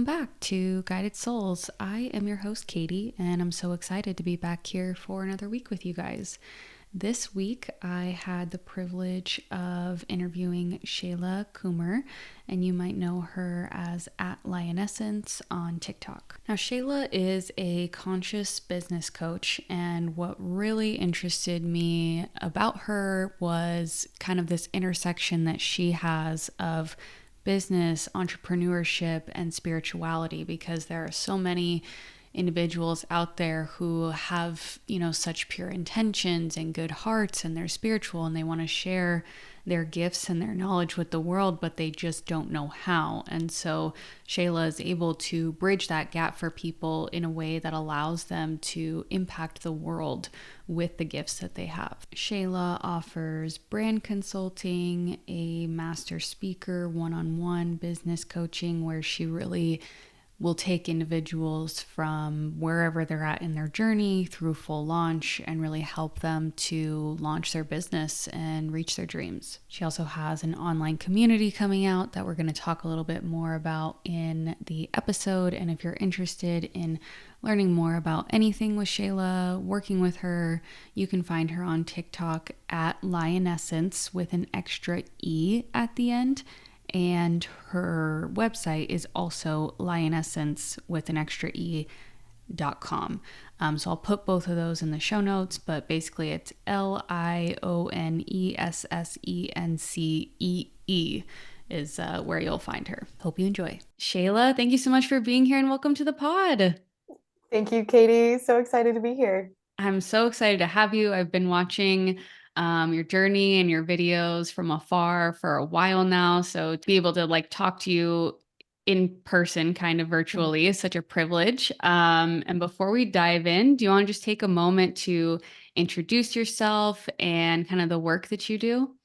back to Guided Souls. I am your host, Katie, and I'm so excited to be back here for another week with you guys. This week, I had the privilege of interviewing Shayla Kummer, and you might know her as @Lionessence on TikTok. Now, Shayla is a conscious business coach, and what really interested me about her was kind of this intersection that she has of business, entrepreneurship, and spirituality, because there are so many individuals out there who have, such pure intentions and good hearts, and they're spiritual and they want to share their gifts and their knowledge with the world, but they just don't know how. And so Shayla is able to bridge that gap for people in a way that allows them to impact the world with the gifts that they have. Shayla offers brand consulting, a master speaker, one-on-one business coaching, where she really will take individuals from wherever they're at in their journey through full launch and really help them to launch their business and reach their dreams. She also has an online community coming out that we're going to talk a little bit more about in the episode. And if you're interested in learning more about anything with Shayla, working with her, you can find her on TikTok @Lionessence with an extra E at the end. And her website is also lionessence with an extra E.com. So I'll put both of those in the show notes, but basically it's LIONESSENCEEE is where you'll find her. Hope you enjoy. Shayla, thank you so much for being here and welcome to the pod. Thank you, Katie. So excited to be here. I'm so excited to have you. I've been watching your journey and your videos from afar for a while now. So to be able to talk to you in person, kind of virtually, is such a privilege. And before we dive in, do you want to just take a moment to introduce yourself and kind of the work that you do?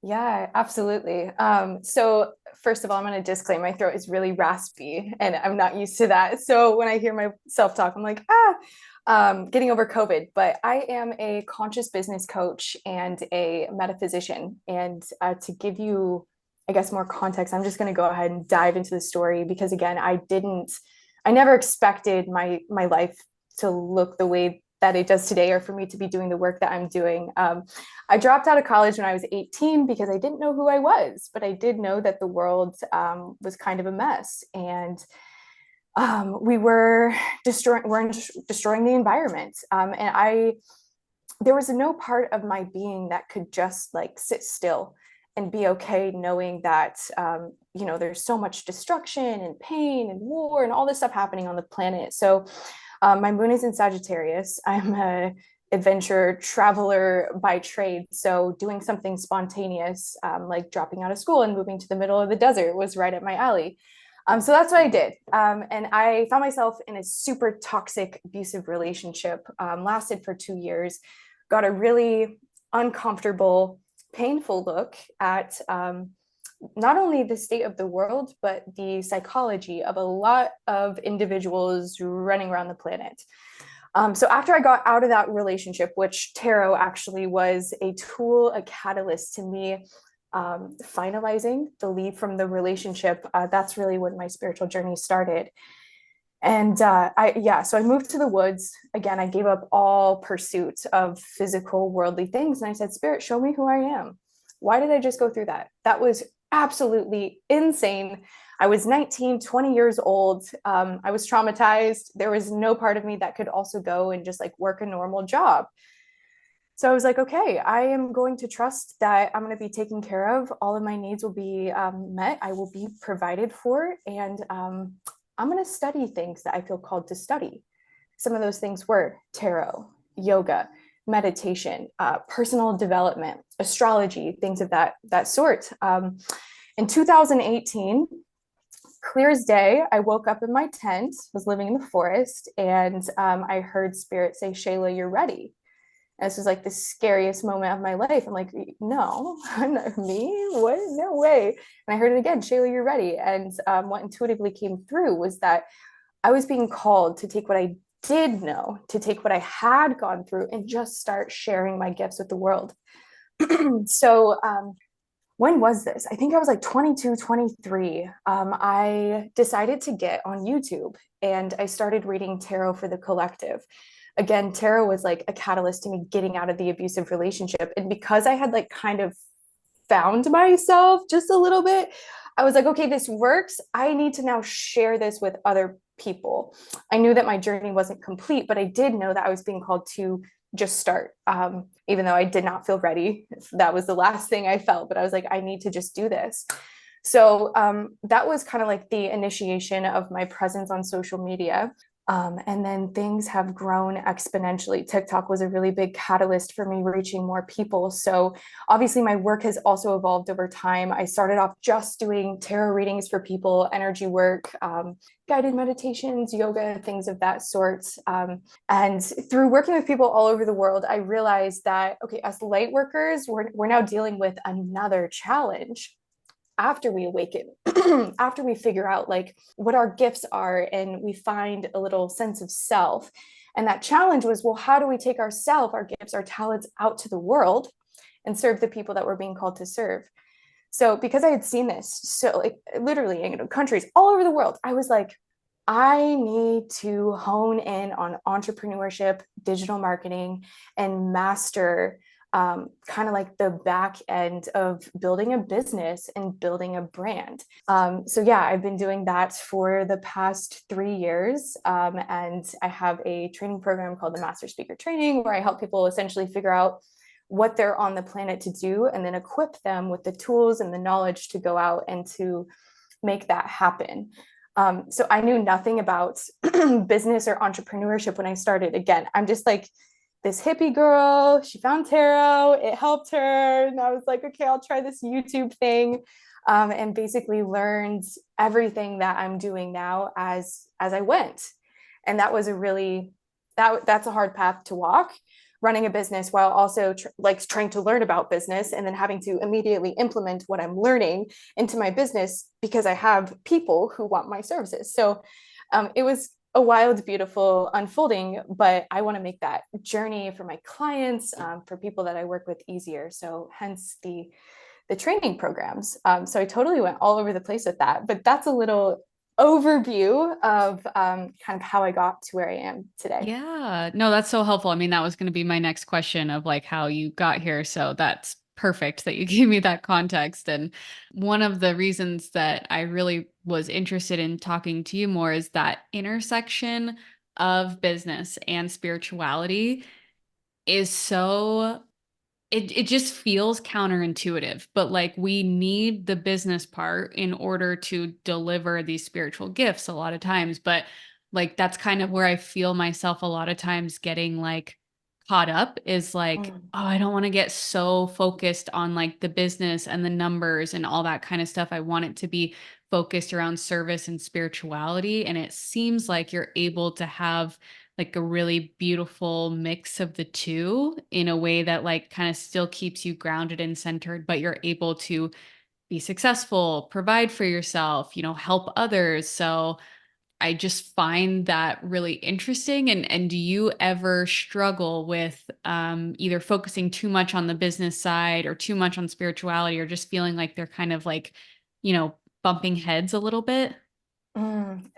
Yeah, absolutely. So first of all, I'm going to disclaim my throat is really raspy and I'm not used to that. So when I hear myself talk, I'm like, getting over COVID. But I am a conscious business coach and a metaphysician. And to give you, I guess, more context, I'm just going to go ahead and dive into the story because again, I never expected my life to look the way that it does today, or for me to be doing the work that I'm doing. I dropped out of college when I was 18 because I didn't know who I was, but I did know that the world was kind of a mess. And we were destroying the environment. There was no part of my being that could just sit still and be okay knowing that, there's so much destruction and pain and war and all this stuff happening on the planet. So my moon is in Sagittarius. I'm a adventure traveler by trade. So doing something spontaneous, like dropping out of school and moving to the middle of the desert was right up my alley. So that's what I did. And I found myself in a super toxic, abusive relationship, lasted for 2 years, got a really uncomfortable, painful look at not only the state of the world, but the psychology of a lot of individuals running around the planet. So after I got out of that relationship, which tarot actually was a tool, a catalyst to me finalizing the leave from the relationship, that's really when my spiritual journey started. And so I moved to the woods. Again, I gave up all pursuit of physical, worldly things. And I said, Spirit, show me who I am. Why did I just go through that? That was absolutely insane. I was 19, 20 years old. I was traumatized. There was no part of me that could also go and just work a normal job. So I was like, okay, I am going to trust that I'm going to be taken care of. All of my needs will be met. I will be provided for. And I'm going to study things that I feel called to study. Some of those things were tarot, yoga, meditation, personal development, astrology, things of that sort. In 2018, clear as day, I woke up in my tent, was living in the forest, and I heard Spirit say, Shayla, you're ready. And this was the scariest moment of my life. I'm like, no, I'm not me. What? No way. And I heard it again, Shayla, you're ready. And what intuitively came through was that I was being called to take what I did know, to take what I had gone through and just start sharing my gifts with the world. So when was this? I think I was like 22, 23. I decided to get on YouTube and I started reading Tarot for the Collective. Again, tarot was like a catalyst to me getting out of the abusive relationship. And because I had like kind of found myself just a little bit, I was like, okay, this works. I need to now share this with other people. I knew that my journey wasn't complete, but I did know that I was being called to just start. Even though I did not feel ready. That was the last thing I felt, but I was like, I need to just do this. So that was kind of like the initiation of my presence on social media. And then things have grown exponentially. TikTok was a really big catalyst for me reaching more people. So obviously, my work has also evolved over time. I started off just doing tarot readings for people, energy work, guided meditations, yoga, things of that sort. And through working with people all over the world, I realized that, okay, as light workers, we're now dealing with another challenge after we awaken, after we figure out like what our gifts are and we find a little sense of self. And that challenge was, well, how do we take ourself, our gifts, our talents out to the world and serve the people that we're being called to serve? So because I had seen this, so like literally in countries all over the world, I was like, I need to hone in on entrepreneurship, digital marketing, and master kind of like the back end of building a business and building a brand. So yeah, I've been doing that for the past 3 years. And I have a training program called the Master Speaker Training, where I help people essentially figure out what they're on the planet to do and then equip them with the tools and the knowledge to go out and to make that happen. So I knew nothing about business or entrepreneurship when I started. Again, I'm just like this hippie girl. She found tarot, it helped her. And I was like, okay, I'll try this YouTube thing. And basically learned everything that I'm doing now as I went. And that was a really that's a hard path to walk, running a business while also like trying to learn about business and then having to immediately implement what I'm learning into my business because I have people who want my services. So it was a wild, beautiful unfolding, but I want to make that journey for my clients, for people that I work with easier. So hence the training programs. So I totally went all over the place with that, but that's a little overview of kind of how I got to where I am today. Yeah, no, that's so helpful. I mean, that was going to be my next question of like how you got here. So that's perfect that you gave me that context. And one of the reasons that I really was interested in talking to you more is that intersection of business and spirituality is so it just feels counterintuitive, but like we need the business part in order to deliver these spiritual gifts a lot of times. But like that's kind of where I feel myself a lot of times getting like caught up is like, Mm. oh, I don't want to get so focused on like the business and the numbers and all that kind of stuff. I want it to be focused around service and spirituality. And it seems like you're able to have like a really beautiful mix of the two in a way that like kind of still keeps you grounded and centered, but you're able to be successful, provide for yourself, help others. So I just find that really interesting. And do you ever struggle with either focusing too much on the business side or too much on spirituality or just feeling like they're kind of like, bumping heads a little bit?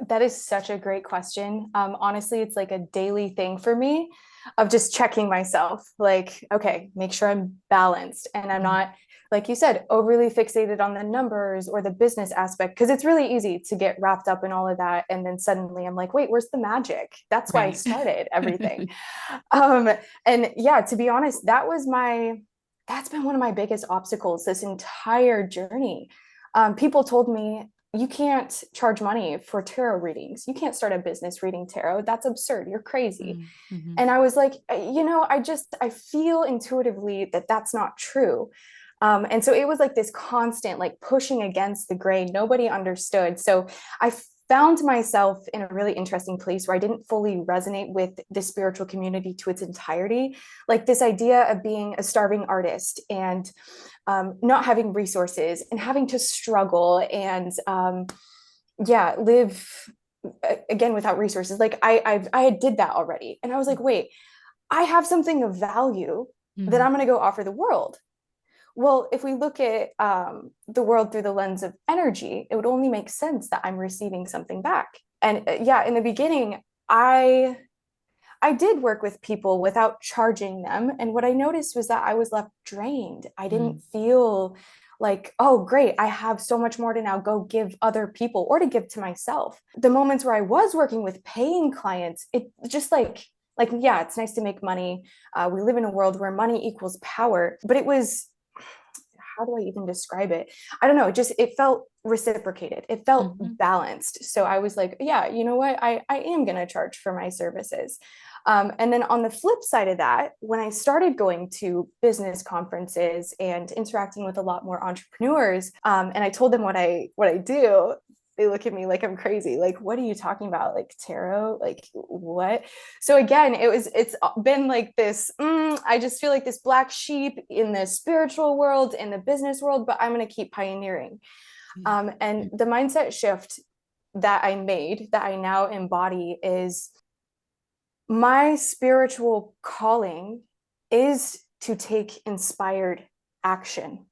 That is such a great question. Honestly, it's like a daily thing for me of just checking myself. Like, okay, make sure I'm balanced and I'm Mhm. not, like you said, overly fixated on the numbers or the business aspect. Because it's really easy to get wrapped up in all of that. And then suddenly I'm like, wait, where's the magic? That's why I Right. started everything. Um, and yeah, to be honest, that's been one of my biggest obstacles this entire journey. People told me, you can't charge money for tarot readings. You can't start a business reading tarot. That's absurd. You're crazy. Mm-hmm. And I was like, I feel intuitively that that's not true. And so it was like this constant, like pushing against the grain. Nobody understood. So I found myself in a really interesting place where I didn't fully resonate with the spiritual community to its entirety. Like this idea of being a starving artist and not having resources and having to struggle and yeah, live again without resources. Like I did that already, and I was like, wait, I have something of value that Mm-hmm. I'm going to go offer the world. Well, if we look at the world through the lens of energy, it would only make sense that I'm receiving something back. And yeah, in the beginning, I I did work with people without charging them. And what I noticed was that I was left drained. I Mm, didn't feel like, oh, great, I have so much more to now go give other people or to give to myself. The moments where I was working with paying clients, it just yeah, it's nice to make money. We live in a world where money equals power, but it was, how do I even describe it? I don't know. It felt reciprocated. It felt mhm, balanced. So I was like, yeah, you know what? I am going to charge for my services. And then on the flip side of that, when I started going to business conferences and interacting with a lot more entrepreneurs, and I told them what I do, they look at me like I'm crazy. Like, what are you talking about? Like tarot? Like what? So again, it's been like this. I just feel like this black sheep in the spiritual world, in the business world, but I'm going to keep pioneering. yeah. And the mindset shift that I made, that I now embody, is my spiritual calling is to take inspired action.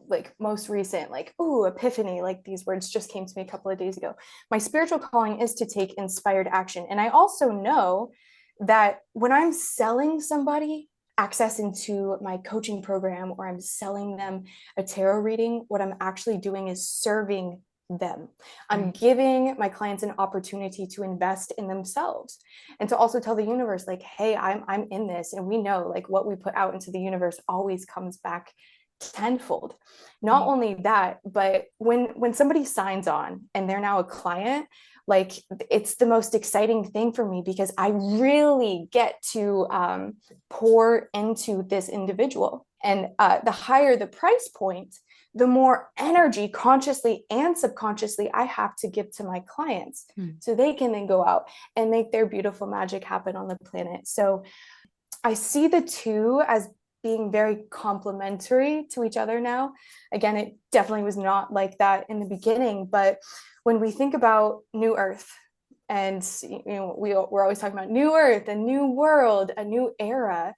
Like most recent, like, ooh, epiphany, like these words just came to me a couple of days ago. My spiritual calling is to take inspired action. And I also know that when I'm selling somebody access into my coaching program, or I'm selling them a tarot reading, what I'm actually doing is serving them. I'm Right. giving my clients an opportunity to invest in themselves and to also tell the universe, like, hey, I'm in this. And we know like what we put out into the universe always comes back tenfold. Not Right. only that, but when somebody signs on and they're now a client, like it's the most exciting thing for me because I really get to pour into this individual. And the higher the price point, the more energy consciously and subconsciously I have to give to my clients Mm. so they can then go out and make their beautiful magic happen on the planet. So I see the two as being very complementary to each other now. Again, it definitely was not like that in the beginning, but when we think about New Earth, and we're always talking about New Earth, a new world, a new era.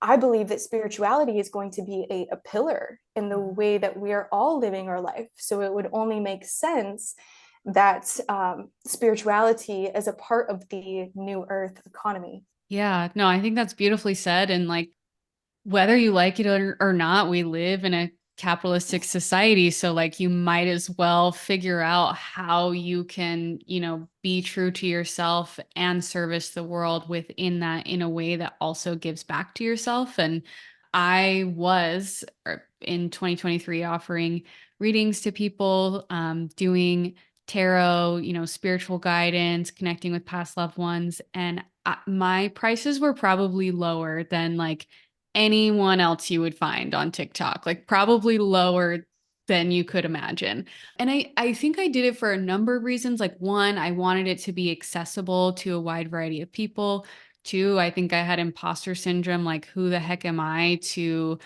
I believe that spirituality is going to be a pillar in the way that we are all living our life. So it would only make sense that spirituality is a part of the New Earth economy. Yeah, no, I think that's beautifully said. And like, whether you like it or not, we live in a capitalistic society. So, like, you might as well figure out how you can, be true to yourself and service the world within that in a way that also gives back to yourself. And I was in 2023 offering readings to people, doing tarot, spiritual guidance, connecting with past loved ones. And my prices were probably lower than like anyone else you would find on TikTok, like probably lower than you could imagine. And I think I did it for a number of reasons. Like one, I wanted it to be accessible to a wide variety of people. Two, I think I had imposter syndrome, like who the heck am I to,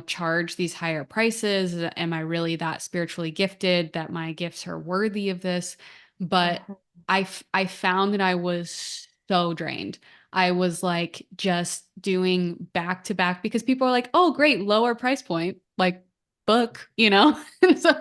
charge these higher prices? Am I really that spiritually gifted that my gifts are worthy of this? But Mhm. I found that I was so drained. I was like just doing back to back because people are like, oh, great, lower price point, like book. And so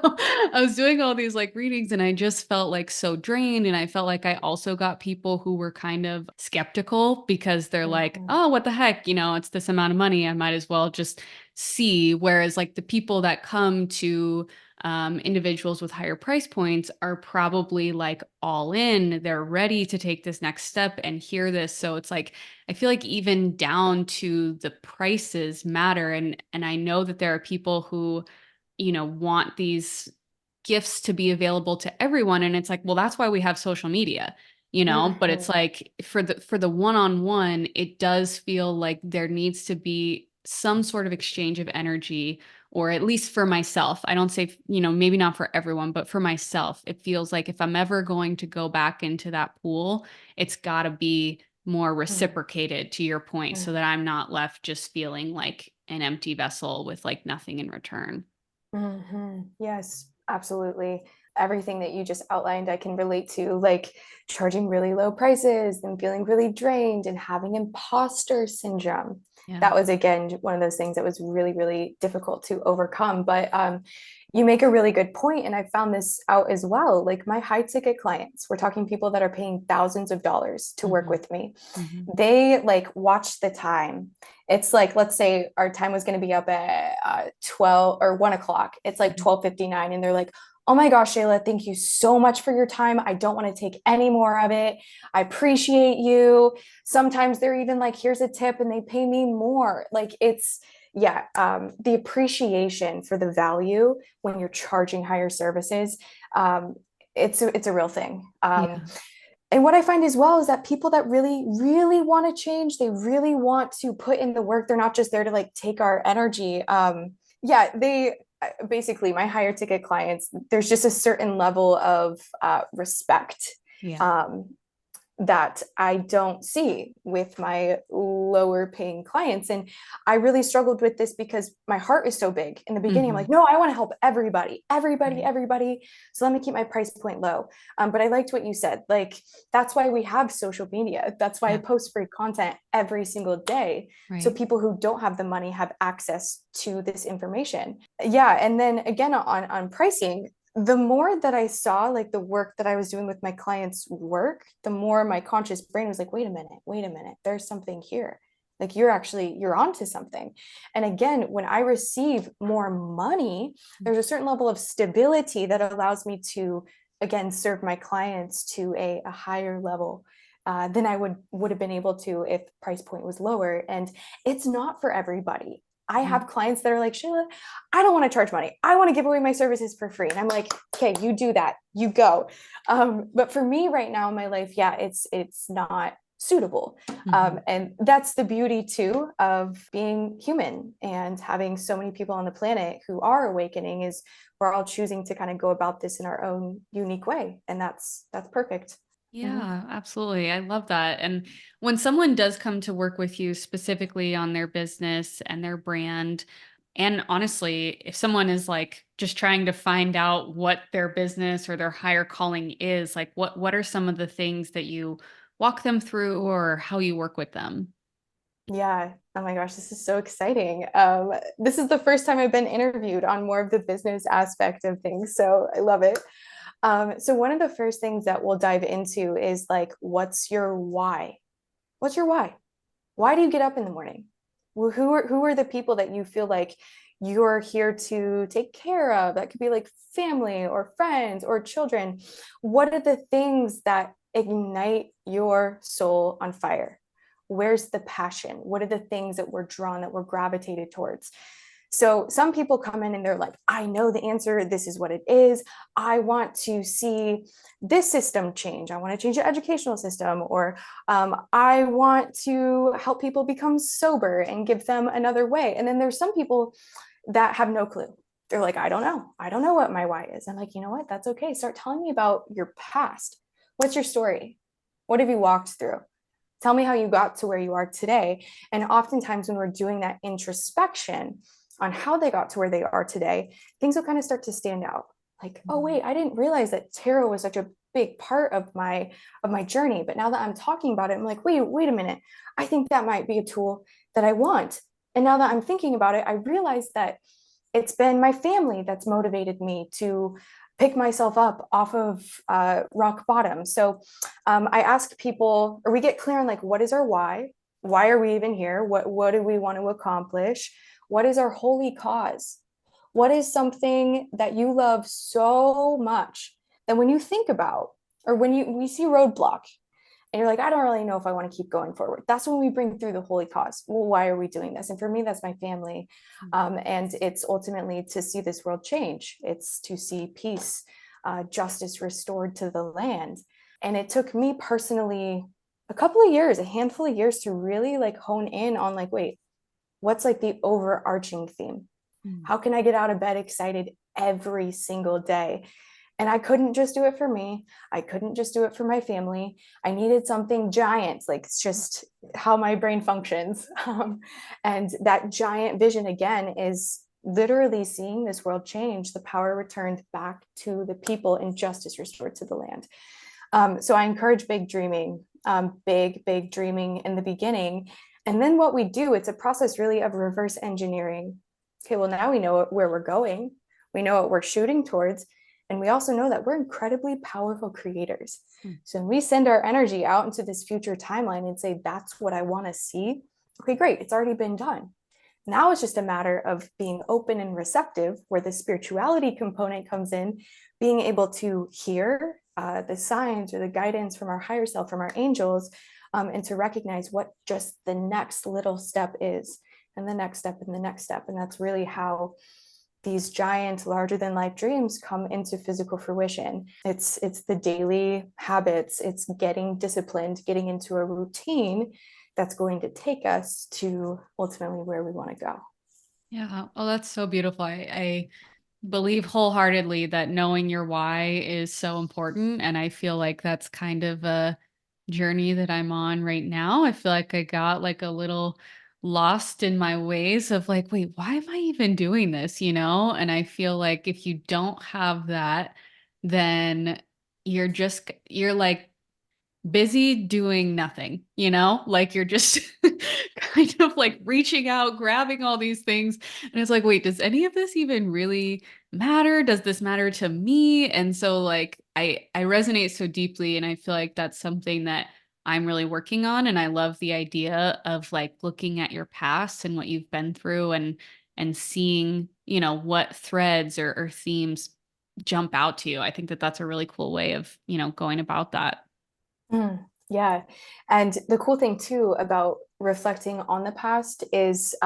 I was doing all these like readings and I just felt like so drained. And I felt like I also got people who were kind of skeptical because they're like, Mhm. oh, what the heck? It's this amount of money. I might as well just see. Whereas like the people that come to individuals with higher price points are probably like all in. They're ready to take this next step and hear this. So it's like, I feel like even down to the prices matter. And I know that there are people who, want these gifts to be available to everyone. And it's like, well, that's why we have social media. But it's Mhm. like for the one-on-one, it does feel like there needs to be some sort of exchange of energy, or at least for myself. I don't say, maybe not for everyone, but for myself, it feels like if I'm ever going to go back into that pool, it's got to be more Mhm. reciprocated, to your point, so Mhm. that I'm not left just feeling like an empty vessel with like nothing in return. Yes, absolutely. Everything that you just outlined, I can relate to, like charging really low prices and feeling really drained and having imposter syndrome. Yeah. that was again one of those things that was really, really difficult to overcome. But you make a really good point, and I found this out as well. Like my high ticket clients, we're talking people that are paying thousands of dollars to work Mm-hmm. with me. Mm-hmm. They like watch the time. It's like, let's say our time was going to be up at 12 or 1 o'clock. It's like Mm-hmm. 12:59, and they're like, oh my gosh, Shayla, thank you so much for your time. I don't want to take any more of it. I appreciate you. Sometimes they're even like, here's a tip, and they pay me more. Like it's, yeah, the appreciation for the value when you're charging higher services, um, it's a real thing. Yeah. And what I find as well is that people that really, really want to change, they really want to put in the work. They're not just there to like take our energy. Yeah, they basically, my higher ticket clients, there's just a certain level of respect Yeah. um, that I don't see with my lower paying clients. And I really struggled with this because my heart is so big. In the beginning, I'm Mm-hmm. like, no, I want to help everybody, everybody, Right. everybody. So let me keep my price point low. But I liked what you said. Like, that's why we have social media. That's why I Yeah. post free content every single day. So Right. people who don't have the money have access to this information. Yeah. And then again, on pricing, the more that I saw like the work that I was doing with my clients work, the more my conscious brain was like, wait a minute, there's something here. Like you're onto something. And again, when I receive more money, there's a certain level of stability that allows me to again serve my clients to a higher level than I would have been able to if price point was lower. And it's not for everybody. I Mm-hmm. have clients that are like, Shayla, I don't want to charge money. I want to give away my services for free. And I'm like, okay, you do that. You go. But for me right now in my life, yeah, it's not suitable. Mm-hmm. And that's the beauty too of being human and having so many people on the planet who are awakening is we're all choosing to kind of go about this in our own unique way. And that's perfect. Mhm. Yeah, absolutely. I love that. And when someone does come to work with you specifically on their business and their brand, and honestly, if someone is like just trying to find out what their business or their higher calling is, like what are some of the things that you walk them through or how you work with them? Yeah. Oh my gosh, this is so exciting. This is the first time I've been interviewed on more of the business aspect of things. So I love it. So one of the first things that we'll dive into is like, what's your why? What's your why? Why do you get up in the morning? Well, who are the people that you feel like you're here to take care of? That could be like family or friends or children. What are the things that ignite your soul on fire? Where's the passion? What are the things that we're drawn, that we're gravitated towards? So some people come in and they're like, I know the answer. This is what it is. I want to see this system change. I want to change the educational system, or I want to help people become sober and give them another way. And then there's some people that have no clue. They're like, I don't know. I don't know what my why is. I'm like, you know what? That's okay. Start telling me about your past. What's your story? What have you walked through? Tell me how you got to where you are today. And oftentimes, when we're doing that introspection on how they got to where they are today, things will kind of start to stand out. Like, oh, Mhm. wait, I didn't realize that tarot was such a big part of my journey. But now that I'm talking about it, I'm like, wait a minute. I think that might be a tool that I want. And now that I'm thinking about it, I realize that it's been my family that's motivated me to pick myself up off of rock bottom. So I ask people, or we get clear on like, what is our why? Why are we even here? What do we want to accomplish? What is our holy cause? What is something that you love so much that when you think about, or when we see roadblock, and you're like, I don't really know if I want to keep going forward. That's when we bring through the holy cause. Well, why are we doing this? And for me, that's my family. And it's ultimately to see this world change. It's to see peace, justice restored to the land. And it took me personally a couple of years, a handful of years to really like hone in on like, wait, what's like the overarching theme? Mhm. How can I get out of bed excited every single day? And I couldn't just do it for me. I couldn't just do it for my family. I needed something giant, like it's just how my brain functions. And that giant vision, again, is literally seeing this world change, the power returned back to the people, and justice restored to the land. So I encourage big dreaming, big dreaming in the beginning. And then what we do, it's a process really of reverse engineering. Okay, well, now we know where we're going, we know what we're shooting towards, and we also know that we're incredibly powerful creators. Mm. So when we send our energy out into this future timeline and say, that's what I want to see, okay, great, it's already been done. Now it's just a matter of being open and receptive, where the spirituality component comes in, being able to hear the signs or the guidance from our higher self, from our angels, and to recognize what just the next little step is, and the next step, and the next step. And that's really how these giant, larger than life dreams come into physical fruition. It's the daily habits, it's getting disciplined, getting into a routine that's going to take us to ultimately where we want to go. Yeah. Oh, that's so beautiful. I believe wholeheartedly that knowing your why is so important. And I feel like that's kind of a journey that I'm on right now. I feel like I got like a little lost in my ways of like, wait, why am I even doing this? And I feel like if you don't have that, then you're like busy doing nothing, like you're just kind of like reaching out, grabbing all these things. And it's like, wait, does any of this even really matter? Does this matter to me? And so like I resonate so deeply. And I feel like that's something that I'm really working on. And I love the idea of like looking at your past and what you've been through and seeing, what threads or themes jump out to you. I think that that's a really cool way of, going about that. Yeah. And the cool thing too about reflecting on the past is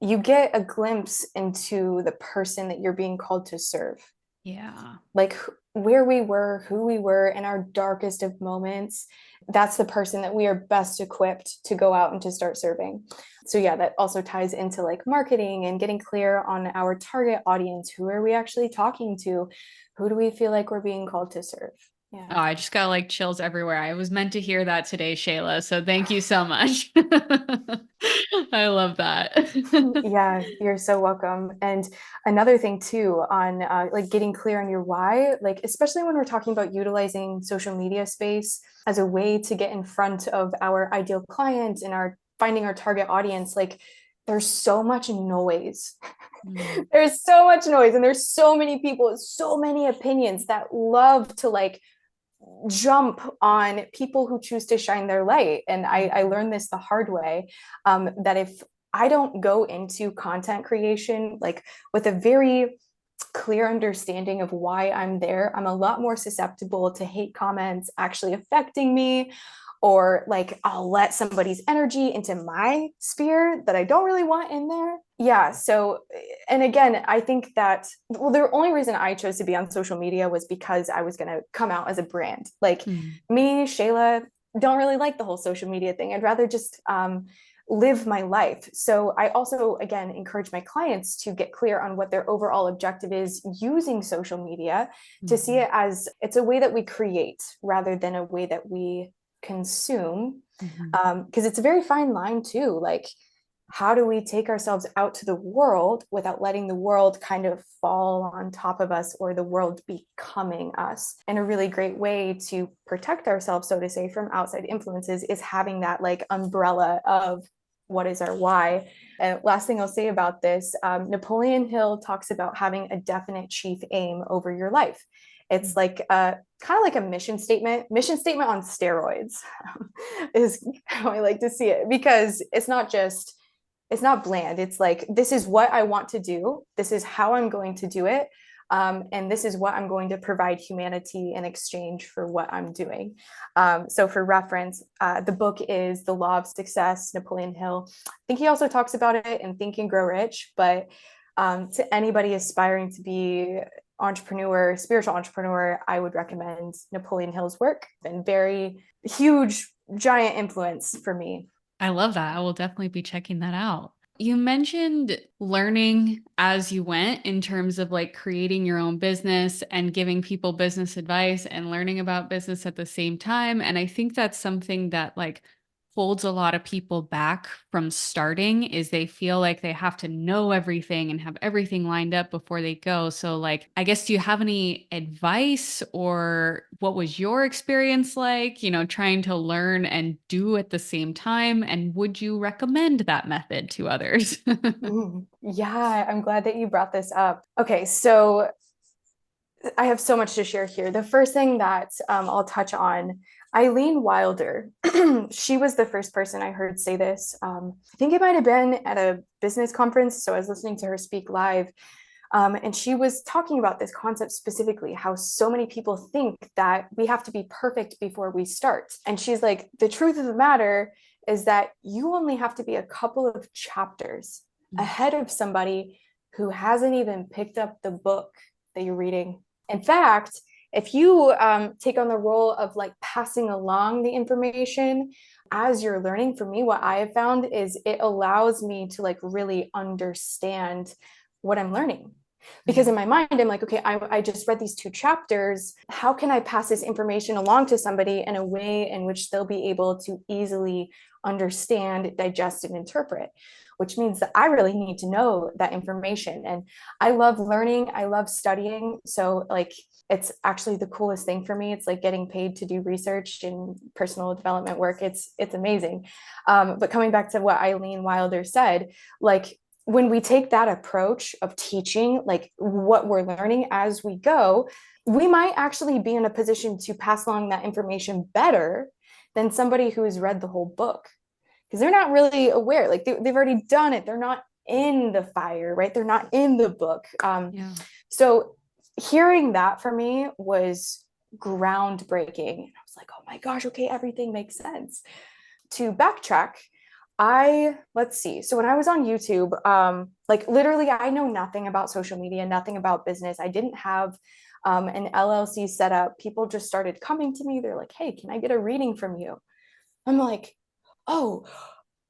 you get a glimpse into the person that you're being called to serve. Yeah. Like where we were, who we were in our darkest of moments. That's the person that we are best equipped to go out and to start serving. So, yeah, that also ties into like marketing and getting clear on our target audience. Who are we actually talking to? Who do we feel like we're being called to serve? Oh, Yeah. I just got like chills everywhere. I was meant to hear that today, Shayla. So thank you so much. I love that. Yeah, you're so welcome. And another thing too on like getting clear on your why, like especially when we're talking about utilizing social media space as a way to get in front of our ideal client and our finding our target audience, like there's so much noise. Mm. There's so much noise and there's so many people, so many opinions that love to like jump on people who choose to shine their light. And I learned this the hard way, that if I don't go into content creation like with a very clear understanding of why I'm there, I'm a lot more susceptible to hate comments actually affecting me, or like I'll let somebody's energy into my sphere that I don't really want in there. Yeah. So, and again, I think that, well, the only reason I chose to be on social media was because I was going to come out as a brand. Like Mm. me, Shayla, don't really like the whole social media thing. I'd rather just live my life. So I also, again, encourage my clients to get clear on what their overall objective is using social media, to see Mhm. it as it's a way that we create rather than a way that we consume. Mhm. Because it's a very fine line too. Like, how do we take ourselves out to the world without letting the world kind of fall on top of us or the world becoming us? And a really great way to protect ourselves, so to say, from outside influences is having that like umbrella of what is our why. And last thing I'll say about this, Napoleon Hill talks about having a definite chief aim over your life. It's like kind of like a mission statement on steroids is how I like to see it, because it's not bland. It's like, this is what I want to do. This is how I'm going to do it. And this is what I'm going to provide humanity in exchange for what I'm doing. So, for reference, the book is The Law of Success, Napoleon Hill. I think he also talks about it in Think and Grow Rich. But to anybody aspiring to be entrepreneur, spiritual entrepreneur, I would recommend Napoleon Hill's work. And very huge, giant influence for me. I love that. I will definitely be checking that out. You mentioned learning as you went in terms of like creating your own business and giving people business advice and learning about business at the same time. And I think that's something that like holds a lot of people back from starting is they feel like they have to know everything and have everything lined up before they go. So like, I guess, do you have any advice, or what was your experience like, trying to learn and do at the same time? And would you recommend that method to others? Yeah, I'm glad that you brought this up. Okay, so I have so much to share here. The first thing that I'll touch on, Eileen Wilder. She was the first person I heard say this. I think it might have been at a business conference. So I was listening to her speak live. And she was talking about this concept specifically, how so many people think that we have to be perfect before we start. And she's like, the truth of the matter is that you only have to be a couple of chapters ahead of somebody who hasn't even picked up the book that you're reading. In fact, if you take on the role of like passing along the information as you're learning, for me, what I have found is it allows me to like really understand what I'm learning. Because in my mind, I'm like, okay, I just read these two chapters. How can I pass this information along to somebody in a way in which they'll be able to easily understand, digest, and interpret? Which means that I really need to know that information. And I love learning, I love studying. So, like, it's actually the coolest thing for me. It's like getting paid to do research and personal development work. It's amazing. But coming back to what Eileen Wilder said, like, when we take that approach of teaching, like what we're learning as we go, we might actually be in a position to pass along that information better than somebody who has read the whole book, because they're not really aware. Like they've already done it. They're not in the fire, right? They're not in the book. Yeah. So hearing that for me was groundbreaking. I was like, oh my gosh, okay, everything makes sense. To backtrack, let's see. So when I was on YouTube, like literally, I know nothing about social media, nothing about business. I didn't have an LLC set up. People just started coming to me. They're like, hey, can I get a reading from you? I'm like, oh,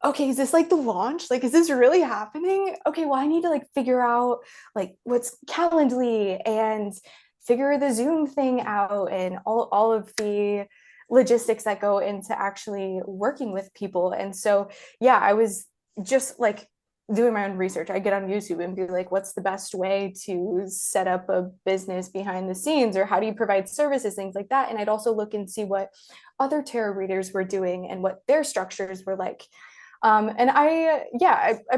okay, is this like the launch? Like, is this really happening? Okay, well, I need to like figure out like what's Calendly and figure the Zoom thing out and all of the logistics that go into actually working with people. And so, yeah, I was just like doing my own research. I get on YouTube and be like, what's the best way to set up a business behind the scenes, or how do you provide services, things like that. And I'd also look and see what other tarot readers were doing and what their structures were like. And I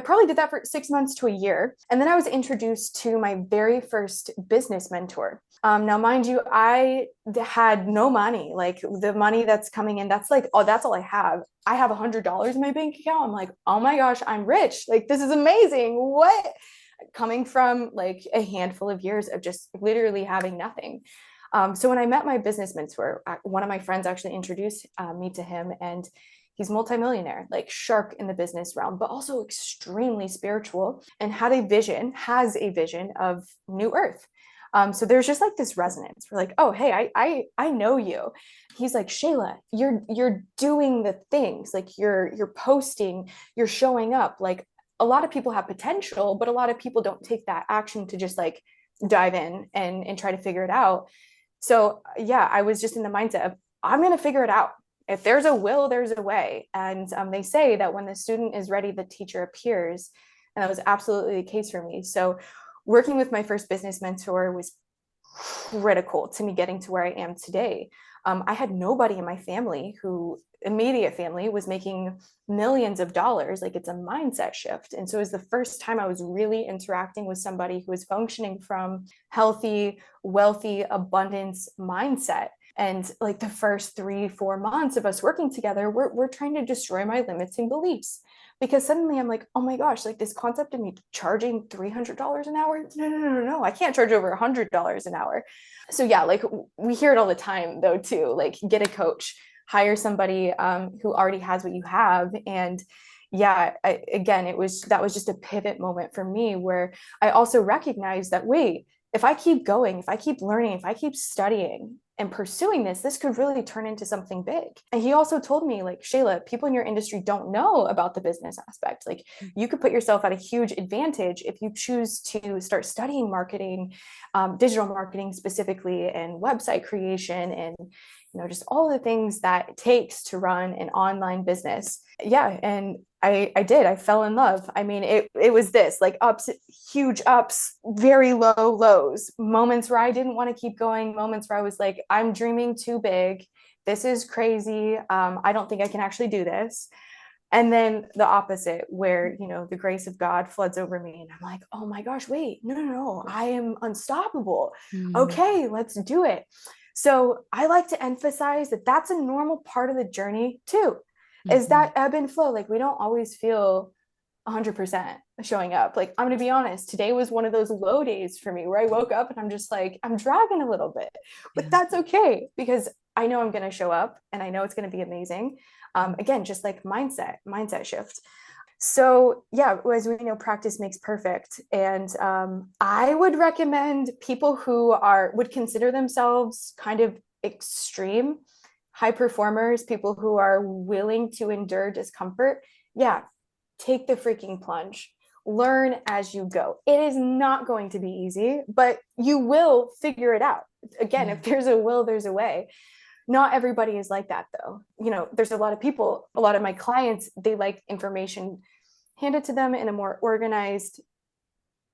probably did that for 6 months to a year. And then I was introduced to my very first business mentor. Now, mind you, I had no money. Like the money that's coming in, that's like, oh, that's all I have. I have $100 in my bank account. I'm like, oh my gosh, I'm rich. Like, this is amazing. What? Coming from like a handful of years of just literally having nothing. So when I met my business mentor, one of my friends actually introduced me to him, and he's multimillionaire, like sharp in the business realm, but also extremely spiritual, and has a vision of new earth. So there's just like this resonance. We're like, oh, hey, I know you. He's like, Shayla, you're doing the things, like you're posting, you're showing up. Like a lot of people have potential, but a lot of people don't take that action to just like dive in and try to figure it out. So yeah, I was just in the mindset of I'm going to figure it out. If there's a will, there's a way. And they say that when the student is ready, the teacher appears. And that was absolutely the case for me. So working with my first business mentor was critical to me getting to where I am today. I had nobody in my family who immediate family was making millions of dollars. Like it's a mindset shift. And so it was the first time I was really interacting with somebody who was functioning from healthy, wealthy, abundance mindset. And like the first 3-4 months of us working together, we're trying to destroy my limiting beliefs, because suddenly I'm like, oh my gosh, like this concept of me charging $300 an hour. No, I can't charge over $100 an hour. So yeah, like we hear it all the time though, too, like get a coach, hire somebody who already has what you have. And yeah, again, that was just a pivot moment for me, where I also recognized that, wait, if I keep going, if I keep learning, if I keep studying and pursuing this could really turn into something big. And he also told me, like, Shayla, people in your industry don't know about the business aspect. Like, you could put yourself at a huge advantage if you choose to start studying marketing, digital marketing specifically, and website creation, and just all the things that it takes to run an online business. Yeah. And I did. I fell in love. I mean, it was this like ups, huge ups, very low lows, moments where I didn't want to keep going, moments where I was like, I'm dreaming too big. This is crazy. I don't think I can actually do this. And then the opposite, where, the grace of God floods over me. And I'm like, oh my gosh, wait, no, no, no, I am unstoppable. Mm. Okay, let's do it. So I like to emphasize that that's a normal part of the journey too, is Mhm. that ebb and flow. Like we don't always feel 100% showing up. Like I'm going to be honest, today was one of those low days for me where I woke up and I'm just like, I'm dragging a little bit, but Yeah. that's okay because I know I'm going to show up and I know it's going to be amazing. Again, just like mindset shift. So yeah, as we know, practice makes perfect. And I would recommend people who would consider themselves kind of extreme high performers, people who are willing to endure discomfort. Yeah, take the freaking plunge. Learn as you go. It is not going to be easy, but you will figure it out. Again, Yeah. if there's a will, there's a way. Not everybody is like that though. There's a lot of people, a lot of my clients, they like information handed to them in a more organized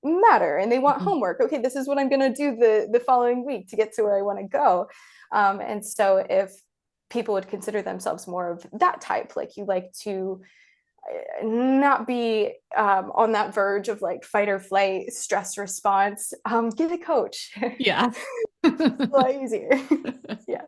matter and they want Mhm. homework. Okay, this is what I'm going to do the following week to get to where I want to go. And so if people would consider themselves more of that type, like you like to not be on that verge of like fight or flight stress response, get a coach. Yeah. It's a lot easier. Yeah.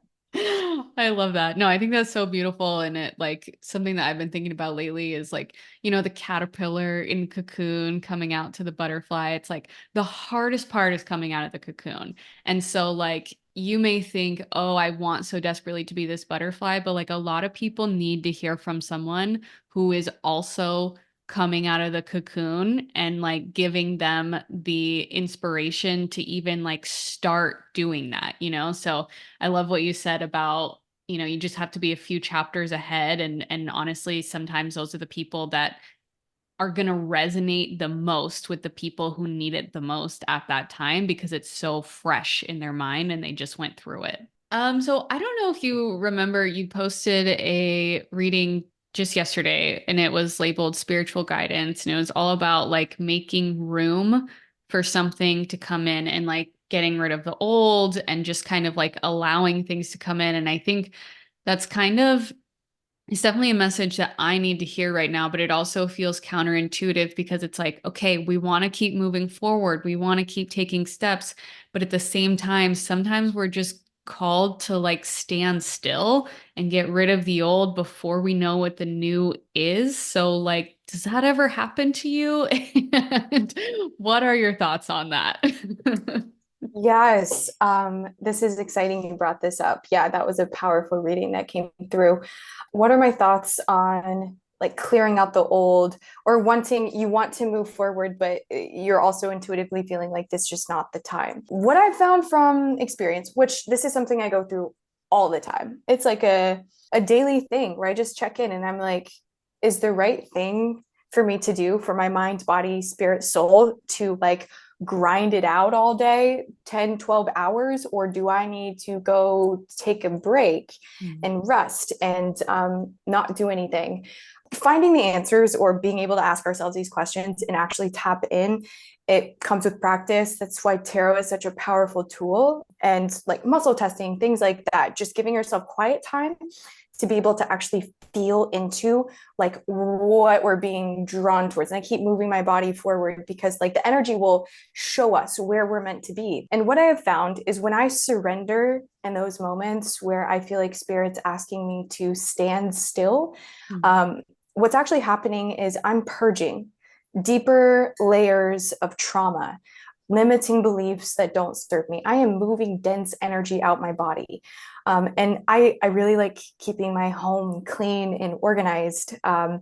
I love that. No, I think that's so beautiful. And it like something that I've been thinking about lately is like, the caterpillar in cocoon coming out to the butterfly. It's like the hardest part is coming out of the cocoon. And so like you may think, oh, I want so desperately to be this butterfly, but like a lot of people need to hear from someone who is also coming out of the cocoon and like giving them the inspiration to even like start doing that. So I love what you said about, you just have to be a few chapters ahead. And honestly, sometimes those are the people that are going to resonate the most with the people who need it the most at that time because it's so fresh in their mind and they just went through it. So I don't know if you remember, you posted a reading just yesterday and it was labeled spiritual guidance and it was all about like making room for something to come in and like getting rid of the old and just kind of like allowing things to come in. And I think that's kind of it's definitely a message that I need to hear right now, but it also feels counterintuitive because it's like, okay, we want to keep moving forward. We want to keep taking steps. But at the same time, sometimes we're just called to like stand still and get rid of the old before we know what the new is. So, like, does that ever happen to you? And what are your thoughts on that? Yes, this is exciting you brought this up. Yeah, that was a powerful reading that came through. What are my thoughts on like clearing out the old or you want to move forward, but you're also intuitively feeling like this is just not the time? What I've found from experience, which this is something I go through all the time, it's like a daily thing where I just check in and I'm like, is the right thing for me to do for my mind, body, spirit, soul to like grind it out all day 10, 12 hours, or do I need to go take a break Mm. and rest and not do anything? Finding the answers or being able to ask ourselves these questions and actually tap in, it comes with practice. That's why tarot is such a powerful tool, and like muscle testing, things like that, just giving yourself quiet time to be able to actually feel into like what we're being drawn towards. And I keep moving my body forward because like the energy will show us where we're meant to be. And what I have found is when I surrender in those moments where I feel like spirit's asking me to stand still, Mm. um, what's actually happening is I'm purging deeper layers of trauma, limiting beliefs that don't serve me. I am moving dense energy out my body. And I really like keeping my home clean and organized. And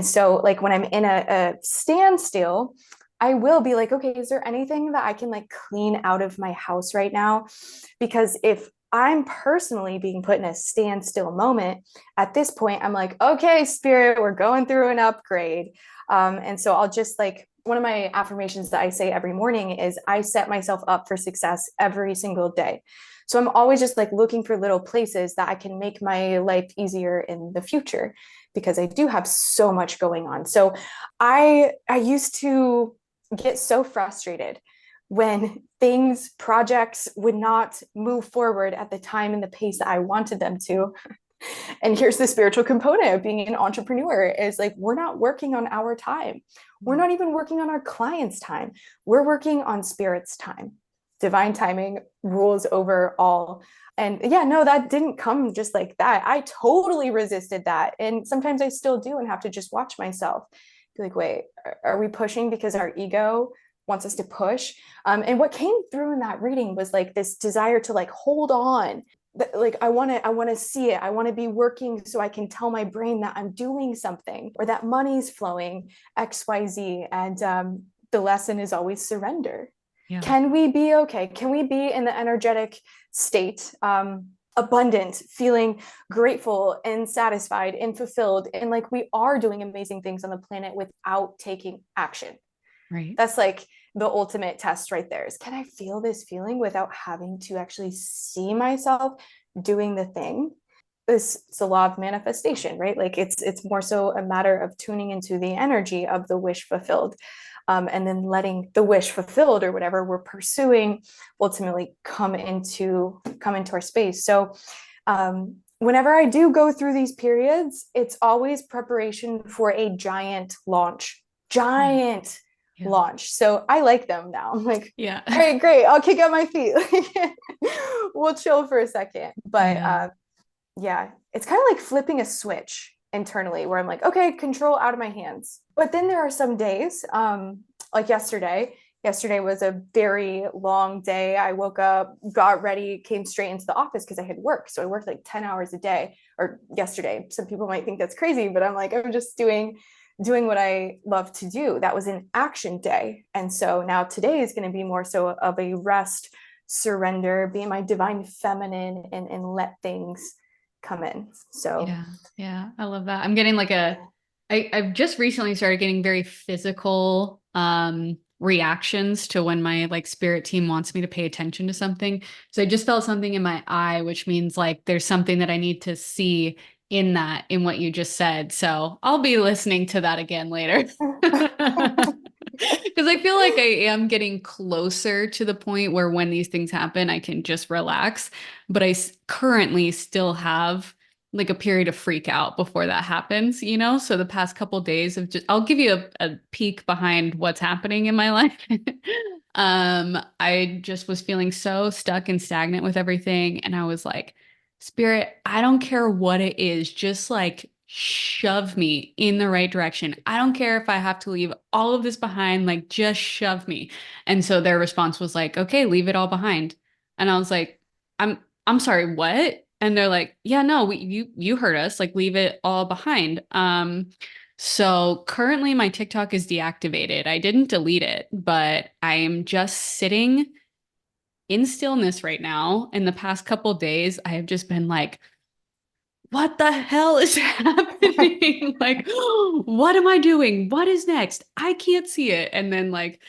so like when I'm in a standstill, I will be like, okay, is there anything that I can like clean out of my house right now? Because if I'm personally being put in a standstill moment, at this point, I'm like, okay, spirit, we're going through an upgrade. And so I'll just like, one of my affirmations that I say every morning is I set myself up for success every single day. So I'm always just like looking for little places that I can make my life easier in the future because I do have so much going on. So I used to get so frustrated when things, projects would not move forward at the time and the pace that I wanted them to. And here's the spiritual component of being an entrepreneur is like, we're not working on our time. We're not even working on our clients' time. We're working on spirit's time. Divine timing rules over all. And yeah, no, that didn't come just like that. I totally resisted that. And sometimes I still do and have to just watch myself. Be like, wait, are we pushing because our ego wants us to push? And what came through in that reading was like this desire to like hold on, like I want to see it. I want to be working so I can tell my brain that I'm doing something or that money's flowing XYZ. And the lesson is always surrender. Yeah. Can we be okay? Can we be in the energetic state, abundant, feeling grateful and satisfied and fulfilled, and like we are doing amazing things on the planet without taking action? Right. That's like the ultimate test right there, is can I feel this feeling without having to actually see myself doing the thing? It's a law of manifestation, right? Like it's more so a matter of tuning into the energy of the wish fulfilled, and then letting the wish fulfilled or whatever we're pursuing ultimately come into our space. So whenever I do go through these periods, it's always preparation for a giant launch. Giant Yeah. launch. So I like them now. I'm like, Yeah. all right, great. I'll kick out my feet. We'll chill for a second. But Yeah. yeah, it's kind of like flipping a switch internally where I'm like, okay, control out of my hands. But then there are some days, like yesterday. Yesterday was a very long day. I woke up, got ready, came straight into the office because I had work. So I worked like 10 hours a day, or yesterday. Some people might think that's crazy, but I'm like, I'm just doing what I love to do. That was an action day. And so now today is going to be more so of a rest, surrender, be my divine feminine, and let things come in. So Yeah. Yeah. I love that. I'm getting like I've just recently started getting very physical reactions to when my like spirit team wants me to pay attention to something. So I just felt something in my eye, which means like there's something that I need to see in that, in what you just said. So I'll be listening to that again later. Because I feel like I am getting closer to the point where when these things happen, I can just relax. But currently still have like a period of freak out before that happens, you know? So the past couple of days of just, I'll give you a peek behind what's happening in my life. I just was feeling so stuck and stagnant with everything. And I was like, Spirit, I don't care what it is, just like shove me in the right direction. I don't care if I have to leave all of this behind, like just shove me. And so their response was like, okay, leave it all behind. And I was like, I'm sorry, what? And they're like, yeah, no, you heard us, like leave it all behind. So currently my TikTok is deactivated. I didn't delete it, but I am just sitting in stillness right now. In the past couple days, I have just been like, what the hell is happening? Like, what am I doing? What is next? I can't see it. And then like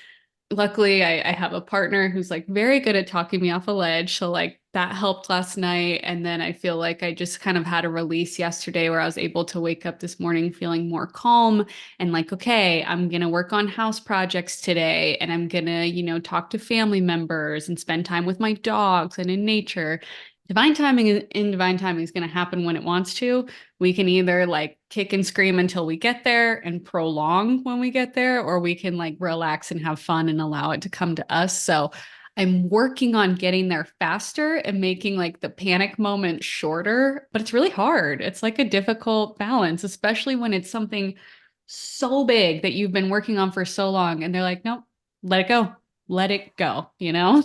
luckily I have a partner who's like very good at talking me off a ledge. So like that helped last night. And then I feel like I just kind of had a release yesterday where I was able to wake up this morning feeling more calm and like, okay, I'm going to work on house projects today and I'm going to, talk to family members and spend time with my dogs and in nature. Divine timing is going to happen when it wants to. We can either like kick and scream until we get there and prolong when we get there, or we can like relax and have fun and allow it to come to us. So I'm working on getting there faster and making like the panic moment shorter, but it's really hard. It's like a difficult balance, especially when it's something so big that you've been working on for so long. And they're like, nope, let it go. Let it go, you know?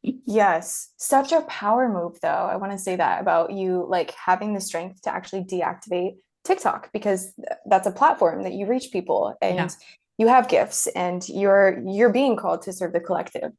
yes, such a power move though. I want to say that about you, like having the strength to actually deactivate TikTok, because that's a platform that you reach people Yeah. and you have gifts and you're being called to serve the collective.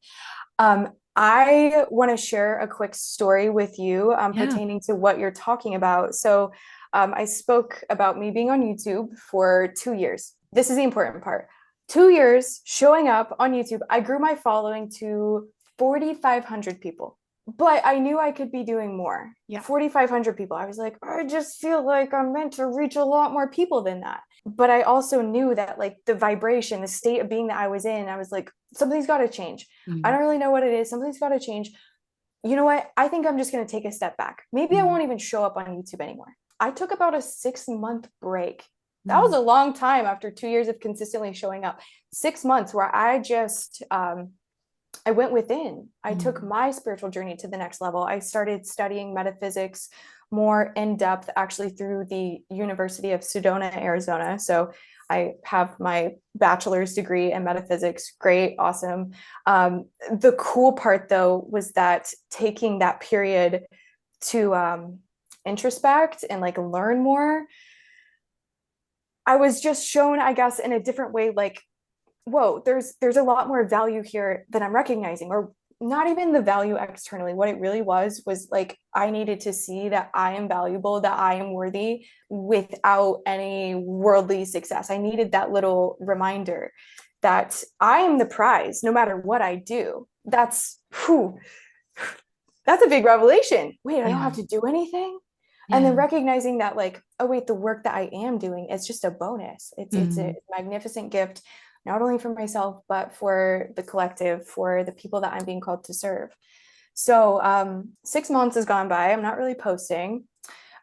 I want to share a quick story with you, Yeah. pertaining to what you're talking about. So I spoke about me being on YouTube for 2 years. This is the important part. 2 years showing up on YouTube. I grew my following to 4,500 people. but I knew I could be doing more. Yeah. 4,500 people. I was like, I just feel like I'm meant to reach a lot more people than that. But I also knew that like the vibration, the state of being that I was in, I was like, something's got to change. I Mm-hmm. don't really know what it is. Something's got to change. You know what? I think I'm just going to take a step back. Maybe I won't even show up on YouTube anymore. I took about a 6 month break. That was Mm-hmm. a long time after 2 years of consistently showing up. 6 months where I went within. I took Mm-hmm. my spiritual journey to the next level. I started studying metaphysics more in depth, actually, through the University of Sedona, Arizona. So I have my bachelor's degree in metaphysics. Great, awesome. The cool part, though, was that taking that period to introspect and like learn more, I was just shown, I guess, in a different way, like, whoa, there's a lot more value here that I'm recognizing, or not even the value externally. What it really was like I needed to see that I am valuable, that I am worthy without any worldly success. I needed that little reminder that I am the prize no matter what I do. That's a big revelation. Wait, I don't Yeah. have to do anything. And then Yeah. recognizing that, like, oh wait, the work that I am doing is just a bonus. It's Mm-hmm. a magnificent gift, not only for myself, but for the collective, for the people that I'm being called to serve. So 6 months has gone by. I'm not really posting.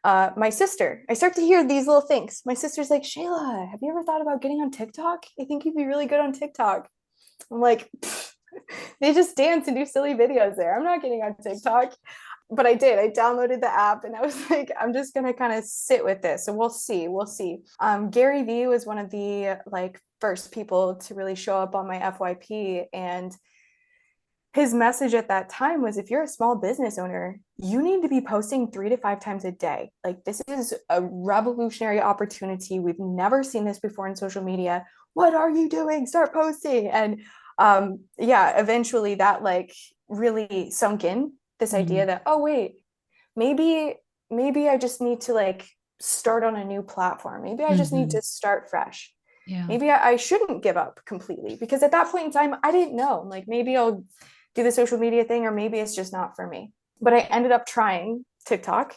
My sister, I start to hear these little things. My sister's like, Shayla, have you ever thought about getting on TikTok? I think you'd be really good on TikTok. I'm like, they just dance and do silly videos there. I'm not getting on TikTok. But I did. I downloaded the app and I was like, I'm just gonna kind of sit with this. So we'll see. We'll see. Gary Vee was one of the like first people to really show up on my FYP. And his message at that time was if you're a small business owner, you need to be posting 3 to 5 times a day. Like, this is a revolutionary opportunity. We've never seen this before in social media. What are you doing? Start posting. And yeah, eventually that like really sunk in, this idea Mm-hmm. that, oh, wait, maybe, maybe I just need to like start on a new platform. Maybe I just need Mm-hmm. to start fresh. Yeah. Maybe I shouldn't give up completely, because at that point in time, I didn't know. Like, maybe I'll do the social media thing, or maybe it's just not for me. But I ended up trying TikTok.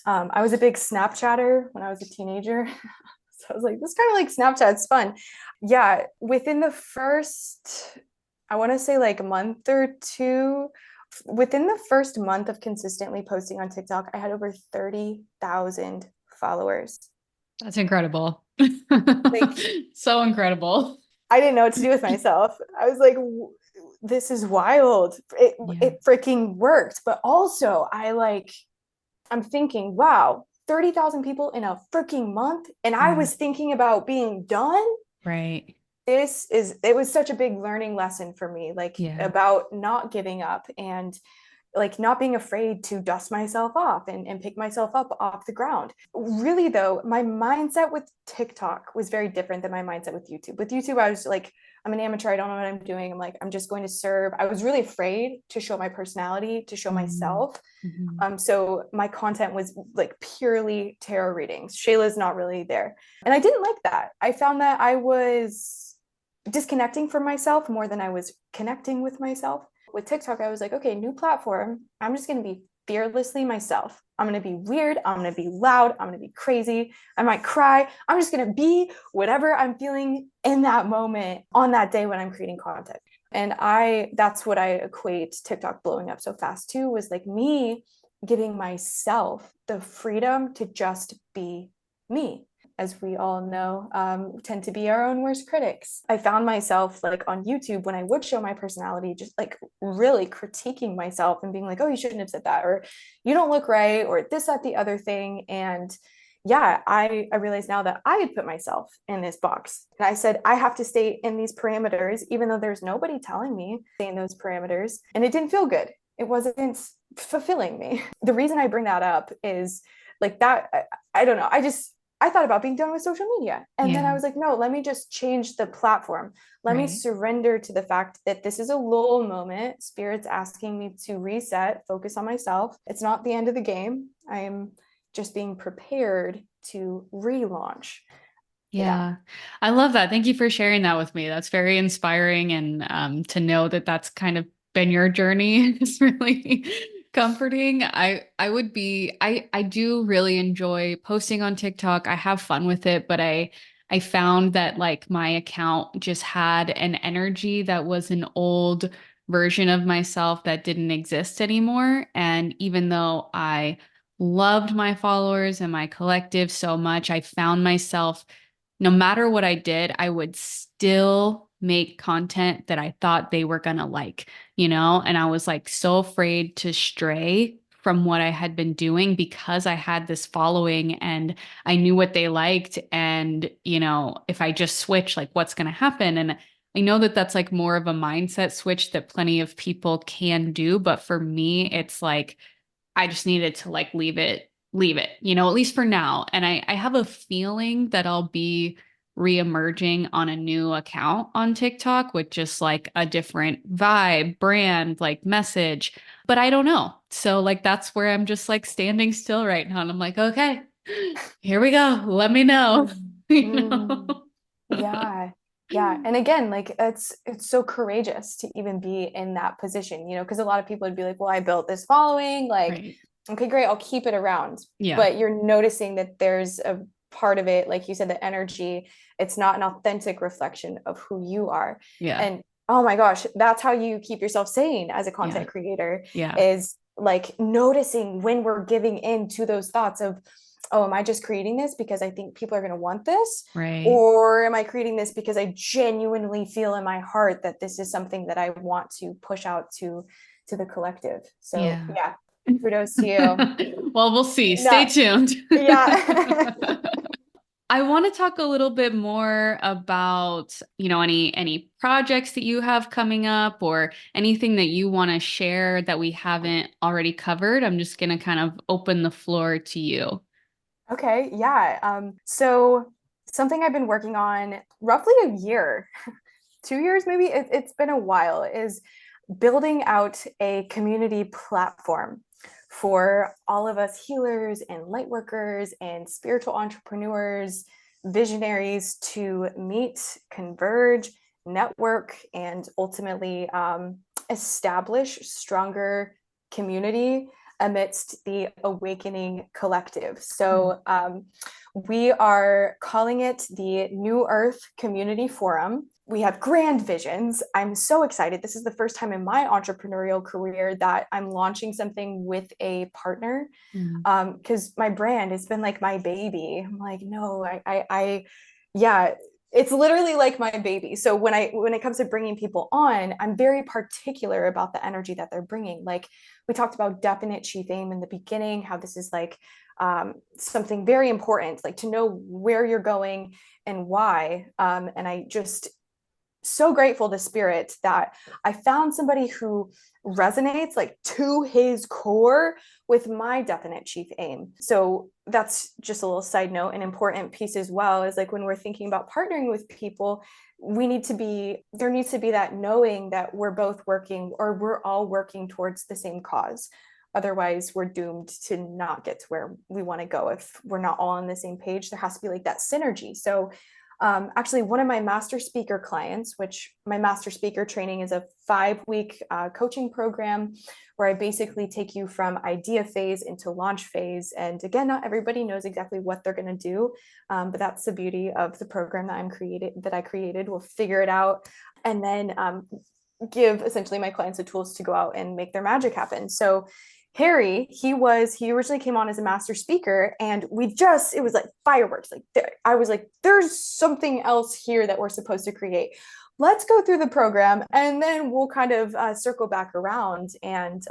I was a big Snapchatter when I was a teenager. So I was like, this kind of like Snapchat's fun. Yeah, within the first, I want to say like a month or two, within the first month of consistently posting on TikTok, I had over 30,000 followers. That's incredible. Like, So incredible. I didn't know what to do with myself. I was like, this is wild. It Yeah. it freaking worked. But also I'm thinking, wow, 30,000 people in a freaking month. And I Mm. was thinking about being done. Right. It was such a big learning lesson for me, like Yeah. about not giving up, and like not being afraid to dust myself off and pick myself up off the ground. Really, though, my mindset with TikTok was very different than my mindset with YouTube. With YouTube, I was like, I'm an amateur. I don't know what I'm doing. I'm like, I'm just going to serve. I was really afraid to show my personality, to show Mm-hmm. myself. Mm-hmm. So my content was like purely tarot readings. Shayla's not really there. And I didn't like that. I found that I was disconnecting from myself more than I was connecting with myself. With TikTok, I was like, okay, new platform. I'm just going to be fearlessly myself. I'm going to be weird. I'm going to be loud. I'm going to be crazy. I might cry. I'm just going to be whatever I'm feeling in that moment on that day when I'm creating content. And that's what I equate TikTok blowing up so fast to, was like me giving myself the freedom to just be me. As we all know, tend to be our own worst critics. I found myself like on YouTube, when I would show my personality, just like really critiquing myself and being like, oh, you shouldn't have said that, or you don't look right, or this, that, the other thing. And yeah, I realize now that I had put myself in this box. And I said, I have to stay in these parameters, even though there's nobody telling me to stay in those parameters. And it didn't feel good. It wasn't fulfilling me. The reason I bring that up is like that, I don't know. I thought about being done with social media. And then I Yeah. was like, no, let me just change the platform. Let me Right. surrender to the fact that this is a lull moment. Spirit's asking me to reset, focus on myself. It's not the end of the game. I'm just being prepared to relaunch. Yeah. Yeah. I love that. Thank you for sharing that with me. That's very inspiring. And to know that that's kind of been your journey is really Comforting. I would be I do really enjoy posting on TikTok. I have fun with it, but I found that like my account just had an energy that was an old version of myself that didn't exist anymore. And even though I loved my followers and my collective so much, I found myself no matter what I did, I would still make content that I thought they were gonna like, and I was like so afraid to stray from what I had been doing because I had this following and I knew what they liked. And, if I just switch, like what's going to happen? And I know that that's like more of a mindset switch that plenty of people can do. But for me, it's like, I just needed to like leave it, at least for now. And I have a feeling that I'll be re-emerging on a new account on TikTok with just like a different vibe, brand, like message. But I don't know. So like that's where I'm just like standing still right now. And I'm like, okay, here we go. Let me know. Mm, you know? mm. Yeah. Yeah. And again, like it's so courageous to even be in that position, because a lot of people would be like, well, I built this following, like, Right. okay, great, I'll keep it around. Yeah. But you're noticing that there's a part of it, like you said, the energy, it's not an authentic reflection of who you are. Yeah. And oh my gosh, that's how you keep yourself sane as a Yeah. content creator, Yeah. is like noticing when we're giving in to those thoughts of, oh, am I just creating this because I think people are going to want this? Right. Or am I creating this because I genuinely feel in my heart that this is something that I want to push out to the collective? So Yeah. yeah, kudos to you. Well, we'll see. Stay No, tuned. yeah. I want to talk a little bit more about, any projects that you have coming up or anything that you want to share that we haven't already covered. I'm just going to kind of open the floor to you. Okay, yeah. So something I've been working on roughly a year, 2 years maybe, it's been a while, is building out a community platform for all of us healers and light workers and spiritual entrepreneurs, visionaries to meet, converge, network, and ultimately establish stronger community amidst the awakening collective. Mm. So we are calling it the New Earth Community Forum. We have grand visions. I'm so excited. This is the first time in my entrepreneurial career that I'm launching something with a partner, Mm. because my brand has been like my baby. I'm like, no, yeah, it's literally like my baby. So when it comes to bringing people on, I'm very particular about the energy that they're bringing. Like we talked about definite chief aim in the beginning, how this is like something very important, like to know where you're going and why. And I just so grateful to spirit that I found somebody who resonates like to his core with my definite chief aim. So that's just a little side note. An important piece as well is like when we're thinking about partnering with people, there needs to be that knowing that we're both working, or we're all working towards the same cause. Otherwise we're doomed to not get to where we want to go if we're not all on the same page. There has to be like that synergy. So actually, one of my master speaker clients, which my master speaker training is a 5-week coaching program where I basically take you from idea phase into launch phase. And again, not everybody knows exactly what they're going to do, but that's the beauty of the program that I created. We'll figure it out, and then give essentially my clients the tools to go out and make their magic happen. So Harry, he originally came on as a master speaker, and it was like fireworks. Like I was like, there's something else here that we're supposed to create. Let's go through the program and then we'll kind of circle back around. And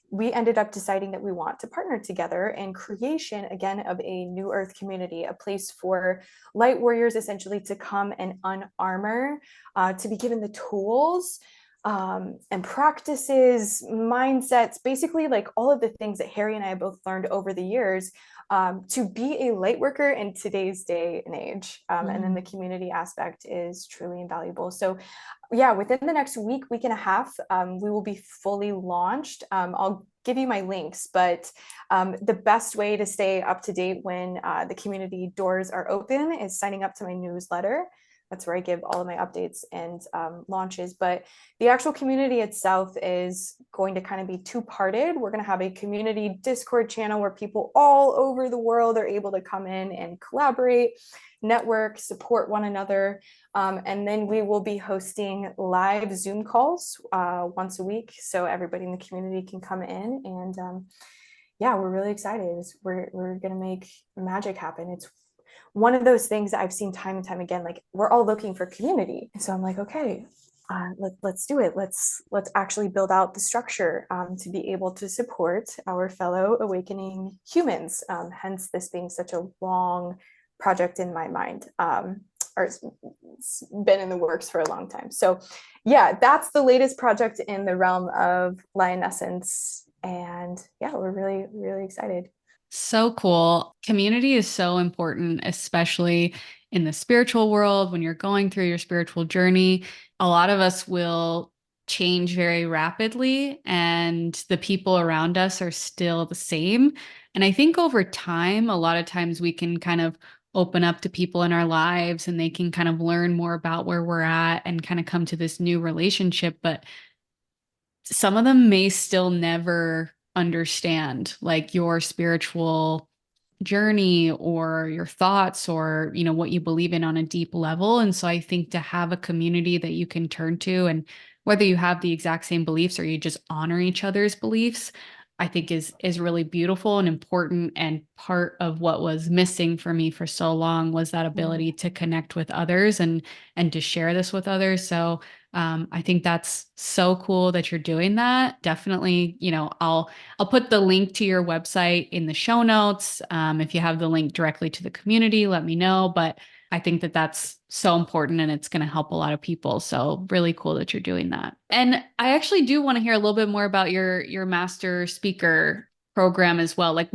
we ended up deciding that we want to partner together in creation again of a New Earth community, a place for light warriors essentially to come and unarmor, to be given the tools and practices, mindsets, basically like all of the things that Harry and I have both learned over the years, to be a light worker in today's day and age. And then the Mm. community aspect is truly invaluable. So yeah, within the next week and a half, we will be fully launched. I'll give you my links, but the best way to stay up to date when the community doors are open is signing up to my newsletter. That's where I give all of my updates and launches. But the actual community itself is going to kind of be two-parted. We're going to have a community Discord channel where people all over the world are able to come in and collaborate, network, support one another. And then we will be hosting live Zoom calls once a week, so everybody in the community can come in. And yeah, we're really excited. We're gonna make magic happen. It's one of those things that I've seen time and time again. Like, we're all looking for community, and so I'm like, okay, let's do it. Let's actually build out the structure to be able to support our fellow awakening humans. Hence, this being such a long project in my mind, or it's been in the works for a long time. So, yeah, that's the latest project in the realm of Lionessence, and yeah, we're really excited. So cool. Community is so important, especially in the spiritual world when you're going through your spiritual journey. A lot of us will change very rapidly, and the people around us are still the same. And I think over time, a lot of times we can kind of open up to people in our lives and they can kind of learn more about where we're at and kind of come to this new relationship. But some of them may still never understand like your spiritual journey or your thoughts or what you believe in on a deep level. And so I think to have a community that you can turn to, and whether you have the exact same beliefs or you just honor each other's beliefs, I think is really beautiful and important, and part of what was missing for me for so long was that Mm. ability to connect with others and to share this with others. So I think that's so cool that you're doing that. Definitely, I'll put the link to your website in the show notes. If you have the link directly to the community, let me know. But I think that that's so important and it's going to help a lot of people. So really cool that you're doing that. And I actually do want to hear a little bit more about your master speaker program as well. Like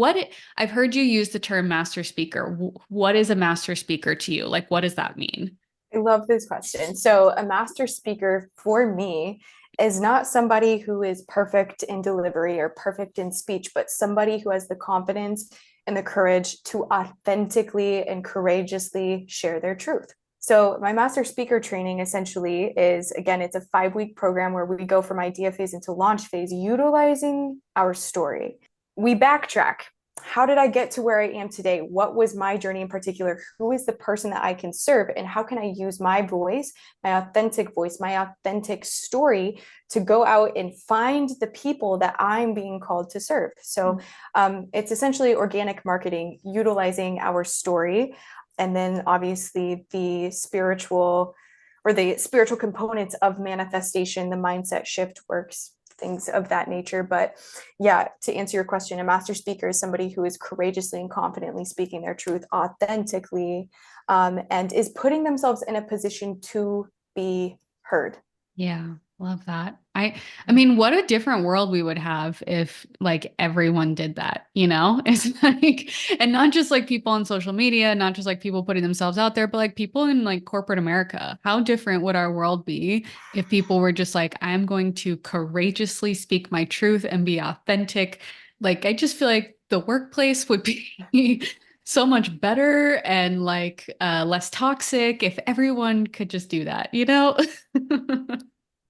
I've heard you use the term master speaker. What is a master speaker to you? Like, what does that mean? I love this question. So, a master speaker for me is not somebody who is perfect in delivery or perfect in speech, but somebody who has the confidence and the courage to authentically and courageously share their truth. So, my master speaker training essentially is, again, it's a 5-week program where we go from idea phase into launch phase, utilizing our story. We backtrack. How did I get to where I am today? What was my journey in particular? Who is the person that I can serve? And how can I use my voice, my authentic story to go out and find the people that I'm being called to serve? So it's essentially organic marketing, utilizing our story. And then obviously the spiritual components of manifestation, the mindset shift works, things of that nature. But yeah, to answer your question, a master speaker is somebody who is courageously and confidently speaking their truth authentically, and is putting themselves in a position to be heard. Yeah, love that. I mean, what a different world we would have if like everyone did that, you know? It's like, and not just like people on social media, not just like people putting themselves out there, but like people in like corporate America. How different would our world be if people were just like, I'm going to courageously speak my truth and be authentic? Like, I just feel like the workplace would be so much better and like less toxic if everyone could just do that, you know?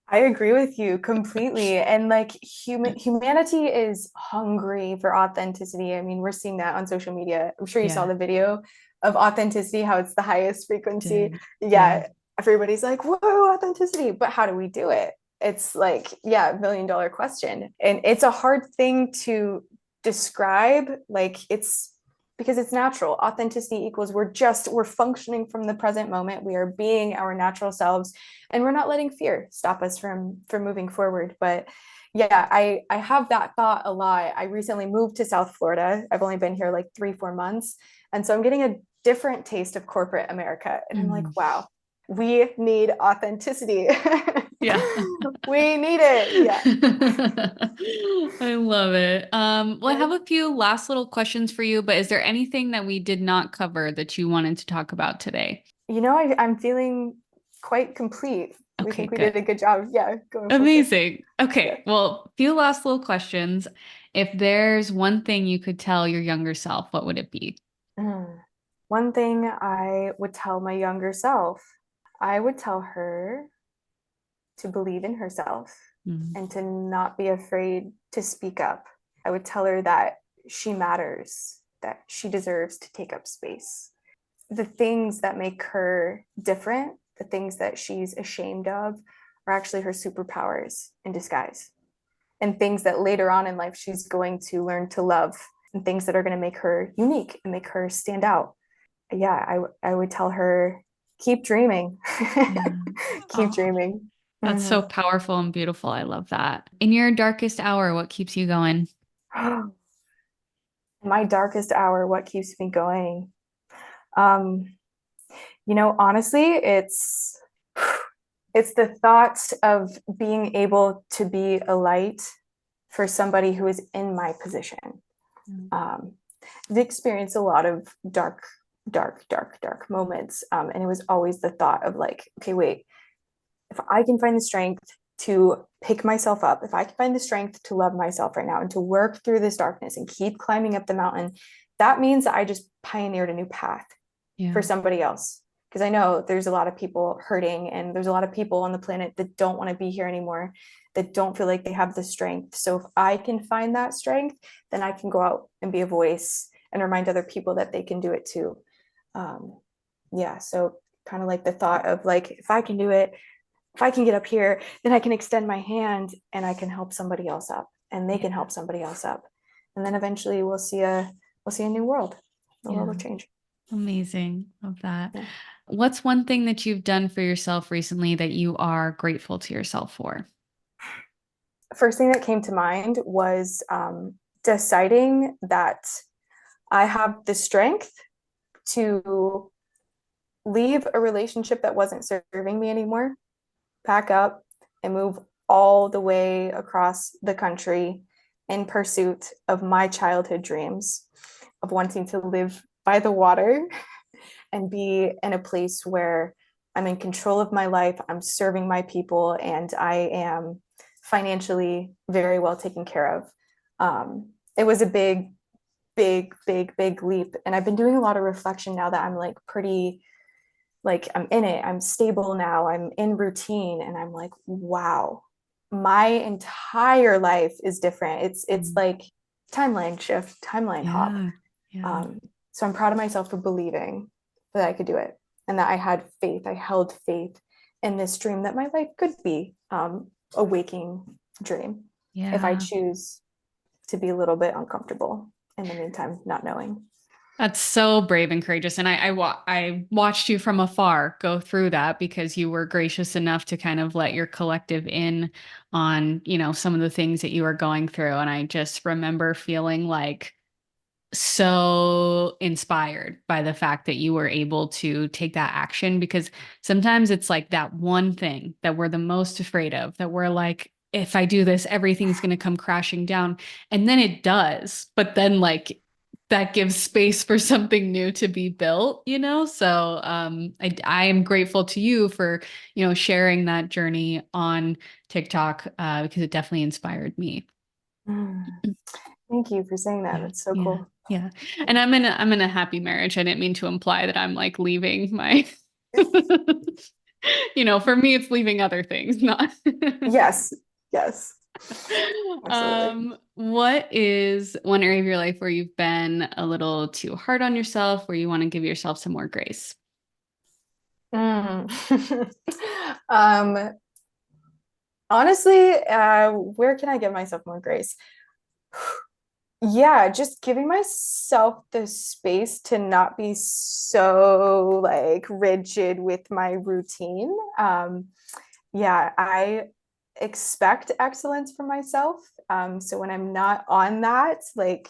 I agree with you completely. And like humanity is hungry for authenticity. I mean, we're seeing that on social media. I'm sure you saw Yeah, the video of authenticity, how it's the highest frequency. did. Yeah. Yeah, everybody's like, whoa, authenticity. But how do we do it? It's like, yeah, $1 million question. And it's a hard thing to describe. Like, it's because it's natural. Authenticity equals we're functioning from the present moment. We are being our natural selves, and we're not letting fear stop us from moving forward. But yeah, I have that thought a lot. I recently moved to South Florida. I've only been here like 3 4 months, and so I'm getting a different taste of corporate America, and I'm like, Mhm. wow, we need authenticity. Yeah. We need it. Yeah. I love it. Well, I Yeah. have a few last little questions for you, but is there anything that we did not cover that you wanted to talk about today? I'm feeling quite complete. We Okay, think we did good. a good job. Yeah, going forward. Amazing. Yeah. Okay, well, few last little questions. If there's one thing you could tell your younger self, what would it be? Mm. One thing I would tell my younger self. I would tell her to believe in herself Mm. and to not be afraid to speak up. I would tell her that she matters, that she deserves to take up space. The things that make her different, the things that she's ashamed of, are actually her superpowers in disguise. And things that later on in life she's going to learn to love, and things that are going to make her unique and make her stand out. Yeah, I would tell her, keep dreaming. Yeah. Keep Oh, dreaming. that's so powerful and beautiful. I love that. In your darkest hour, what keeps you going? Mm-hmm. My darkest hour, what keeps me going? Um, honestly, it's the thought of being able to be a light for somebody who is in my position. Mm. Um, I've experienced a lot of dark moments. And it was always the thought of like, okay, wait, if I can find the strength to pick myself up, if I can find the strength to love myself right now and to work through this darkness and keep climbing up the mountain, that means that I just pioneered a new path for Yeah. somebody else. Because I know there's a lot of people hurting and there's a lot of people on the planet that don't want to be here anymore, that don't feel like they have the strength. So if I can find that strength, then I can go out and be a voice and remind other people that they can do it too. Um, yeah, so kind of like the thought of like, if I can do it, if I can get up here, then I can extend my hand and I can help somebody else up and they Yeah. can help somebody else up. And then eventually we'll see a new world. The world Yeah. will change. Amazing. Love that. Yeah. What's one thing that you've done for yourself recently that you are grateful to yourself for? First thing that came to mind was deciding that I have the strength to leave a relationship that wasn't serving me anymore, pack up, and move all the way across the country in pursuit of my childhood dreams of wanting to live by the water and be in a place where I'm in control of my life, I'm serving my people, and I am financially very well taken care of. It was a big leap. And I've been doing a lot of reflection now that I'm like pretty, like I'm in it, I'm stable now, I'm in routine, and I'm like, wow, my entire life is different. It's Mm. like timeline shift, timeline hop. Yeah. Yeah. Um, so I'm proud of myself for believing that I could do it and that I had faith. I held faith in this dream that my life could be a waking dream if I Yeah. choose to be a little bit uncomfortable in the meantime, not knowing. That's so brave and courageous. And I watched you from afar go through that because you were gracious enough to kind of let your collective in on, some of the things that you were going through. And I just remember feeling like so inspired by the fact that you were able to take that action because sometimes it's like that one thing that we're the most afraid of, that we're like, if I do this, everything's going to come crashing down. And then it does. But then, like, that gives space for something new to be built. So I am grateful to you for, sharing that journey on TikTok because it definitely inspired me. Mm. Thank you for saying that. Yeah, That's so yeah, cool. yeah. And I'm in a happy marriage. I didn't mean to imply that I'm like leaving my for me it's leaving other things, not Yes, yes, absolutely. what is one area of your life where you've been a little too hard on yourself, where you want to give yourself some more grace? Mm. um, Honestly, where can I give myself more grace? Yeah, just giving myself the space to not be so like rigid with my routine. Yeah, I expect excellence from myself. So when I'm not on that, like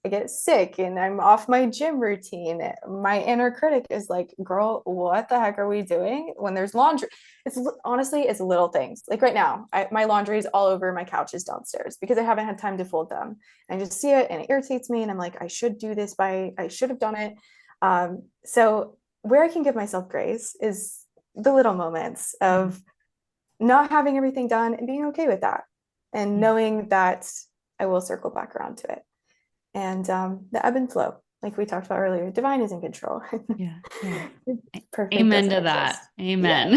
I get sick and I'm off my gym routine. My inner critic is like, girl, what the heck are we doing when there's laundry? It's honestly, it's little things. Like right now, my laundry is all over my couches downstairs because I haven't had time to fold them. I just see it and it irritates me. And I'm like, I should have done it. So where I can give myself grace is the little moments Mhm. of not having everything done and being okay with that and Yeah. knowing that I will circle back around to it and the ebb and flow. like we talked about earlier, divine is in control. Yeah. Yeah. Perfect Amen doesn't to that. exist. Yeah. Amen.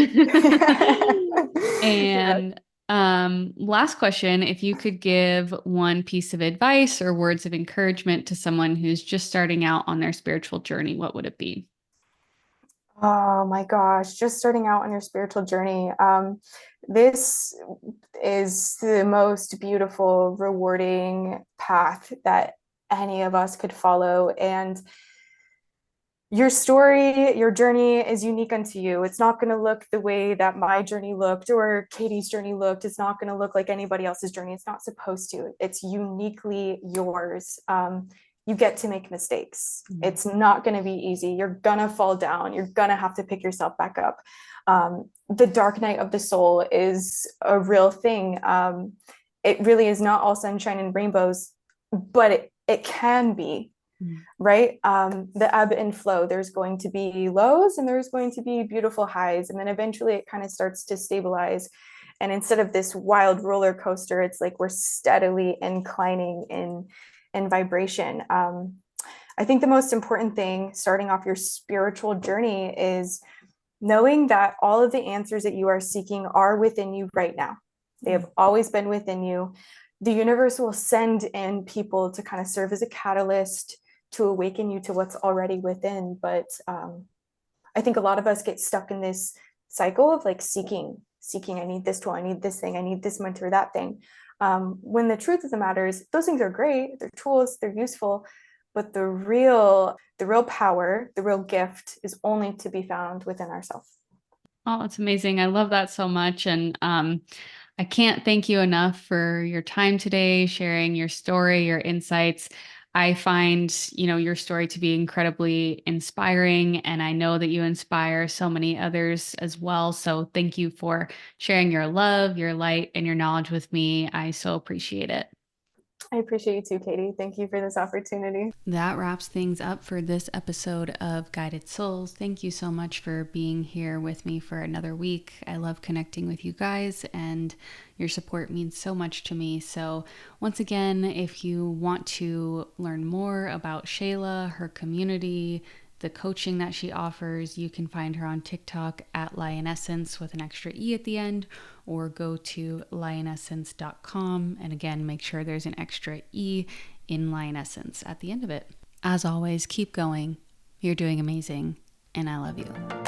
Yeah. And last question, if you could give one piece of advice or words of encouragement to someone who's just starting out on their spiritual journey, what would it be? Oh my gosh, just starting out on your spiritual journey. This is the most beautiful, rewarding path that any of us could follow. And your story, your journey is unique unto you. It's not going to look the way that my journey looked or Katie's journey looked. It's not going to look like anybody else's journey. It's not supposed to. It's uniquely yours. You get to make mistakes. Mm. It's not going to be easy. You're going to fall down. You're going to have to pick yourself back up. The dark night of the soul is a real thing. It really is not all sunshine and rainbows, but it can be, Mm. right? The ebb and flow, there's going to be lows and there's going to be beautiful highs. And then eventually it kind of starts to stabilize. And instead of this wild roller coaster, it's like we're steadily inclining in vibration. I think the most important thing starting off your spiritual journey is knowing that all of the answers that you are seeking are within you right now. They have always been within you. The universe will send in people to kind of serve as a catalyst to awaken you to what's already within. But I think a lot of us get stuck in this cycle of like seeking. I need this tool, I need this thing, I need this mentor, that thing. When the truth of the matter is, those things are great. They're tools, they're useful, but the real power, the real gift is only to be found within ourselves. Oh, it's amazing. I love that so much. And I can't thank you enough for your time today, sharing your story, your insights. I find, your story to be incredibly inspiring, and I know that you inspire so many others as well. So thank you for sharing your love, your light, and your knowledge with me. I so appreciate it. I appreciate you too, Katie. Thank you for this opportunity. That wraps things up for this episode of Guided Souls. Thank you so much for being here with me for another week. I love connecting with you guys, and your support means so much to me. So, once again, if you want to learn more about Shayla, her community, the coaching that she offers, you can find her on TikTok at Lionessence with an extra E at the end, or go to lionessence.com. And again, make sure there's an extra E in Lionessence at the end of it. As always, keep going. You're doing amazing, and I love you.